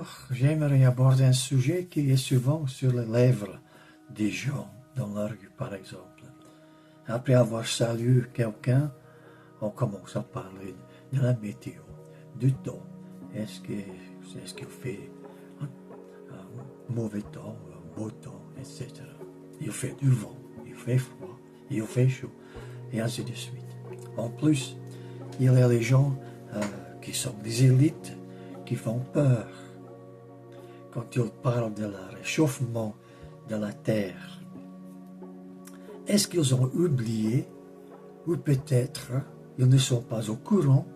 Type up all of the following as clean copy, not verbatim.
jour, j'aimerais aborder un sujet qui est souvent sur les lèvres des gens dans la rue, par exemple. Après avoir salué quelqu'un, on commence à parler de la météo, du temps. Est-ce qu'il fait un mauvais temps, un beau temps, etc. Il fait du vent, il fait froid, il fait chaud, et ainsi de suite. En plus, il y a les gens qui sont des élites qui font peur quand ils parlent de le réchauffement de la Terre. Est-ce qu'ils ont oublié, ou peut-être ils ne sont pas au courant,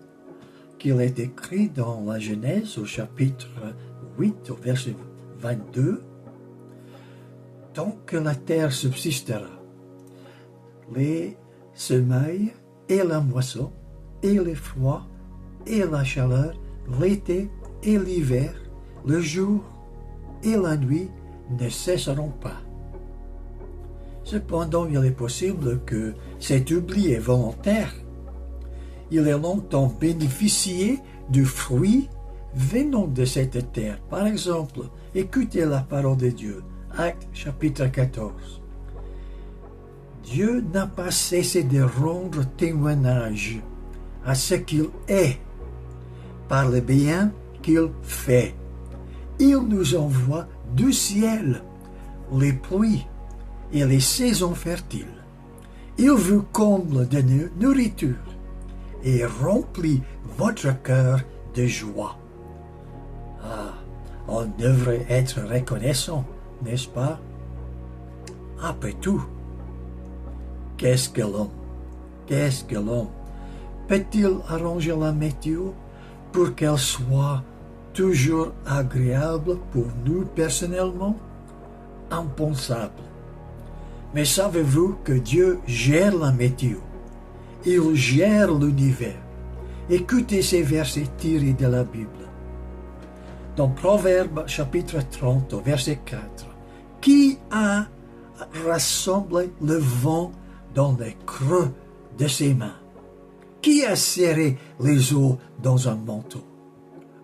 qu'il est écrit dans la Genèse au chapitre 8, au verset 22, « Tant que la terre subsistera, les semailles et la moisson, et le froid et la chaleur, l'été et l'hiver, le jour et la nuit ne cesseront pas. » Cependant, il est possible que cet oubli est volontaire. Il a longtemps bénéficié du fruit venant de cette terre. Par exemple, écoutez la parole de Dieu, Actes chapitre 14. Dieu n'a pas cessé de rendre témoignage à ce qu'il est par le bien qu'il fait. Il nous envoie du ciel les pluies et les saisons fertiles. Il vous comble de nourriture et remplit votre cœur de joie. Ah, on devrait être reconnaissant, n'est-ce pas? Après tout, qu'est-ce que l'homme? Qu'est-ce que l'homme? Peut-il arranger la météo pour qu'elle soit toujours agréable pour nous personnellement? Impensable. Mais savez-vous que Dieu gère la météo? Il gère l'univers. Écoutez ces versets tirés de la Bible. Dans Proverbe chapitre 30, au verset 4, « Qui a rassemblé le vent dans les creux de ses mains? Qui a serré les eaux dans un manteau? »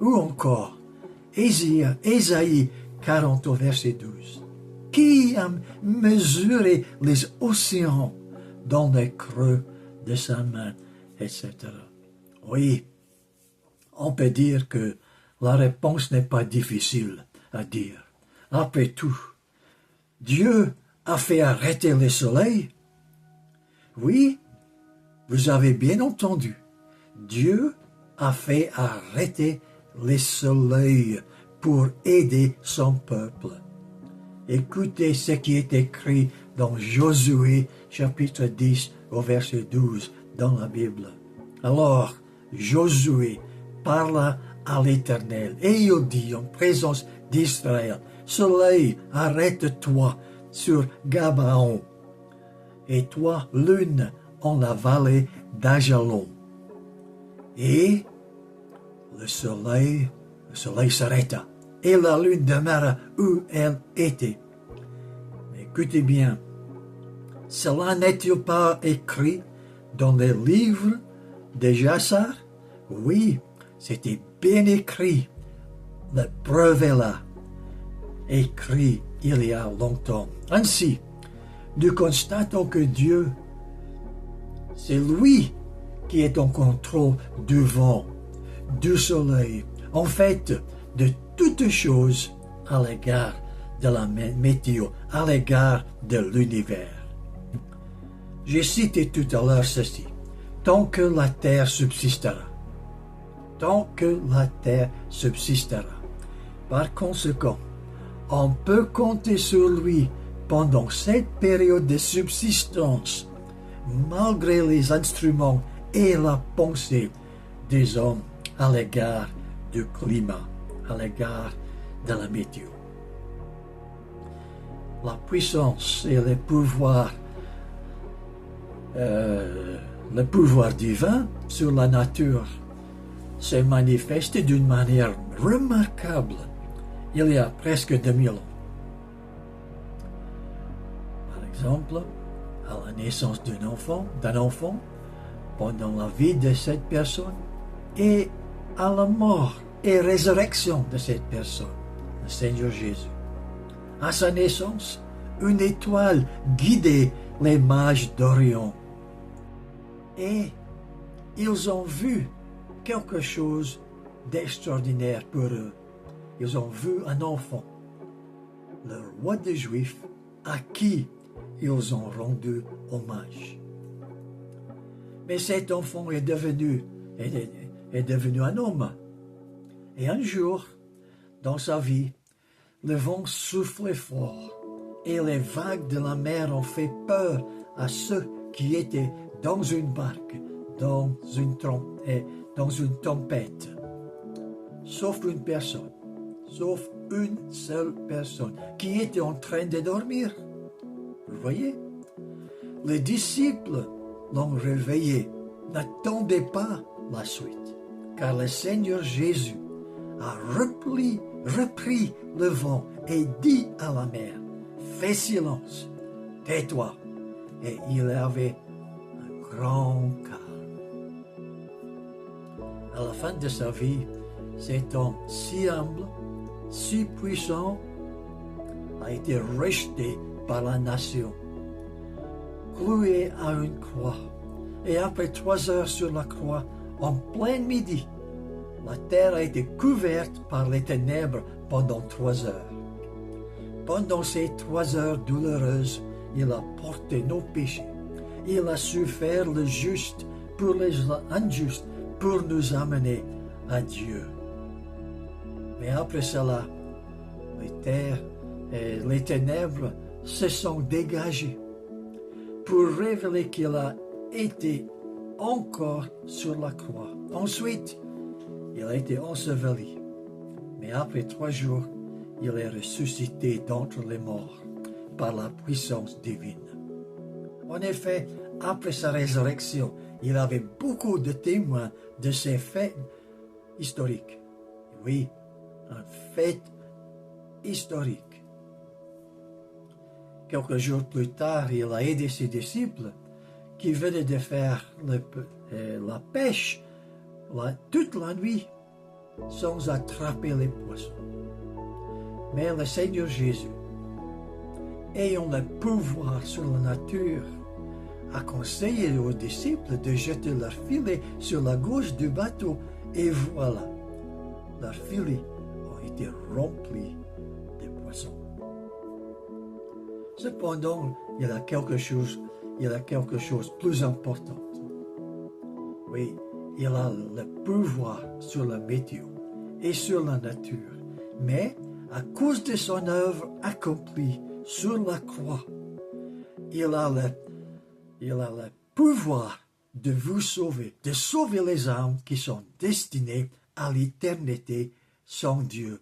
Ou encore, Ésaïe 40, au verset 12, « Qui a mesuré les océans dans les creux de sa main, etc. » Oui, on peut dire que la réponse n'est pas difficile à dire. Après tout, Dieu a fait arrêter le soleil. Oui, vous avez bien entendu. Dieu a fait arrêter le soleil pour aider son peuple. Écoutez ce qui est écrit dans Josué chapitre 10 au verset 12 dans la Bible. Alors, Josué parla à l'Éternel et il dit en présence d'Israël, « Soleil, arrête-toi sur Gabaon, et toi, lune, en la vallée d'Ajalon. » Et le soleil s'arrêta, et la lune demeura où elle était. Mais écoutez bien, cela n'est-il pas écrit dans les livres de Jassar? Oui, c'était bien écrit. La preuve est là, écrit il y a longtemps. Ainsi, nous constatons que Dieu, c'est lui qui est en contrôle du vent, du soleil, en fait, de toutes choses à l'égard de la météo, à l'égard de l'univers. J'ai cité tout à l'heure ceci. Tant que la terre subsistera. Tant que la terre subsistera. Par conséquent, on peut compter sur lui pendant cette période de subsistance, malgré les instruments et la pensée des hommes à l'égard du climat, à l'égard de la météo. La puissance et le pouvoir divin sur la nature s'est manifesté d'une manière remarquable il y a presque 2000 ans. Par exemple, à la naissance d'un enfant, pendant la vie de cette personne, et à la mort et résurrection de cette personne, le Seigneur Jésus. À sa naissance, une étoile guidait les mages d'Orient. Et ils ont vu quelque chose d'extraordinaire pour eux. Ils ont vu un enfant, le roi des Juifs, à qui ils ont rendu hommage. Mais cet enfant est devenu un homme. Et un jour, dans sa vie, le vent soufflait fort et les vagues de la mer ont fait peur à ceux qui étaient dans une barque, dans une tempête. Sauf une seule personne qui était en train de dormir. Vous voyez? Les disciples l'ont réveillé, n'attendaient pas la suite, car le Seigneur Jésus a repris le vent et dit à la mer, « Fais silence, tais-toi. » Et il avait un grand calme. À la fin de sa vie, cet homme si humble, si puissant, a été rejeté par la nation, cloué à une croix. Et après 3 heures sur la croix, en plein midi, la terre a été couverte par les ténèbres pendant 3 heures. Pendant ces 3 heures douloureuses, il a porté nos péchés. Il a souffert le juste pour les injustes, pour nous amener à Dieu. Mais après cela, les ténèbres se sont dégagées pour révéler qu'il a été encore sur la croix. Ensuite, il a été enseveli. Mais après 3 jours, il est ressuscité d'entre les morts par la puissance divine. En effet, après sa résurrection, il avait beaucoup de témoins de ces faits historiques. Oui, un fait historique. Quelques jours plus tard, il a aidé ses disciples qui venaient de faire la pêche toute la nuit sans attraper les poissons. Mais le Seigneur Jésus, ayant le pouvoir sur la nature, a conseillé aux disciples de jeter leur filet sur la gauche du bateau et voilà, leurs filets ont été remplis de poissons. Cependant, il y a quelque chose plus important. Oui, il a le pouvoir sur la météo et sur la nature. Mais à cause de son œuvre accomplie sur la croix, il a le pouvoir de vous sauver, de sauver les âmes qui sont destinées à l'éternité sans Dieu,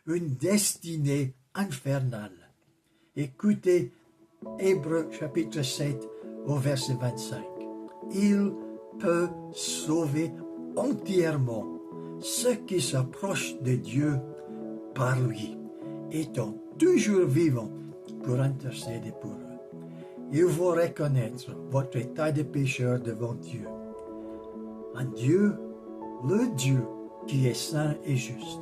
une destinée infernale. Écoutez Hébreux chapitre 7 au verset 25. Il peut sauver entièrement ceux qui s'approchent de Dieu par lui, étant toujours vivants pour intercéder pour eux. Il faut reconnaître votre état de pécheur devant Dieu. Un Dieu, le Dieu qui est saint et juste.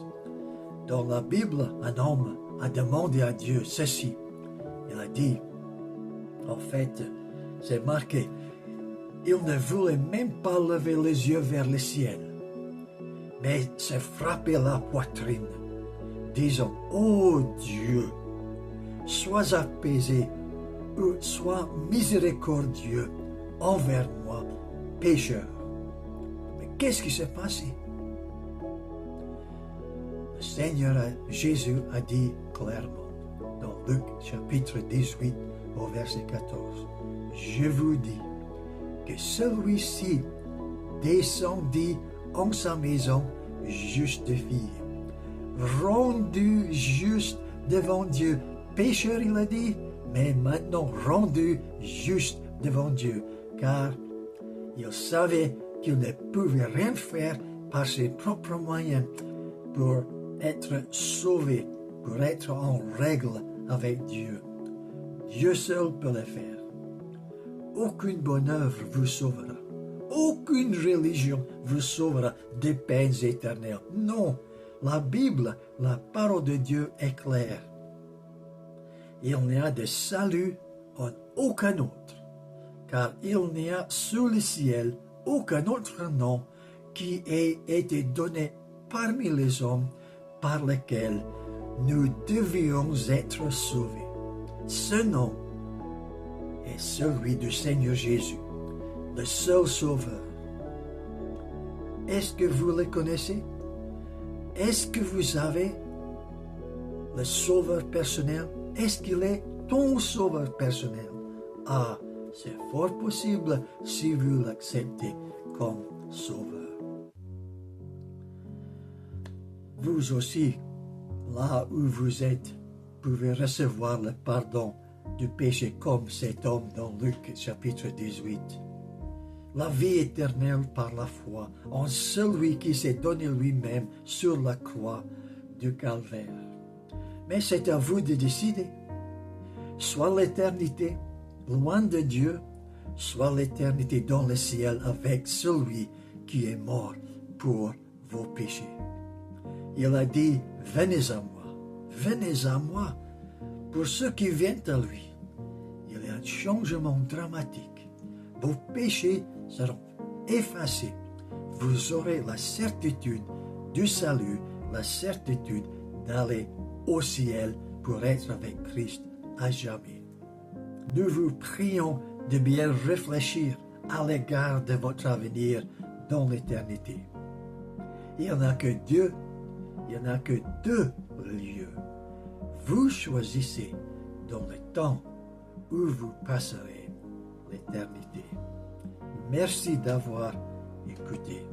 Dans la Bible, un homme a demandé à Dieu ceci. Il a dit, en fait, c'est marqué, il ne voulait même pas lever les yeux vers le ciel, mais se frapper la poitrine, disant, ô Dieu, sois apaisé ou sois miséricordieux envers moi, pécheur. Mais qu'est-ce qui s'est passé? Le Seigneur Jésus a dit clairement, dans Luc chapitre 18 au verset 14, « Je vous dis que celui-ci descendit en sa maison justifié, rendu juste devant Dieu. » Pécheur, il a dit, mais maintenant rendu juste devant Dieu, car il savait qu'il ne pouvait rien faire par ses propres moyens pour être sauvé, pour être en règle avec Dieu. Dieu seul peut le faire. Aucune bonne œuvre vous sauvera. Aucune religion vous sauvera des peines éternelles. Non, La Bible, la parole de Dieu est claire. Il n'y a de salut en aucun autre, car il n'y a sous le ciel aucun autre nom qui ait été donné parmi les hommes par lequel nous devions être sauvés. Ce nom est celui du Seigneur Jésus, le seul Sauveur. Est-ce que vous le connaissez? Est-ce que vous avez le Sauveur personnel? Est-ce qu'il est ton Sauveur personnel? Ah, c'est fort possible si vous l'acceptez comme Sauveur. Vous aussi, là où vous êtes, pouvez recevoir le pardon du péché comme cet homme dans Luc chapitre 18. La vie éternelle par la foi en celui qui s'est donné lui-même sur la croix du calvaire. Mais c'est à vous de décider. Soit l'éternité loin de Dieu, soit l'éternité dans le ciel avec celui qui est mort pour vos péchés. Il a dit, venez à moi. Pour ceux qui viennent à lui, il y a un changement dramatique. Vos péchés seront effacés. Vous aurez la certitude du salut, la certitude d'aller au ciel pour être avec Christ à jamais. Nous vous prions de bien réfléchir à l'égard de votre avenir dans l'éternité. Il n'y en a que deux lieux. Vous choisissez dans le temps où vous passerez l'éternité. Merci d'avoir écouté.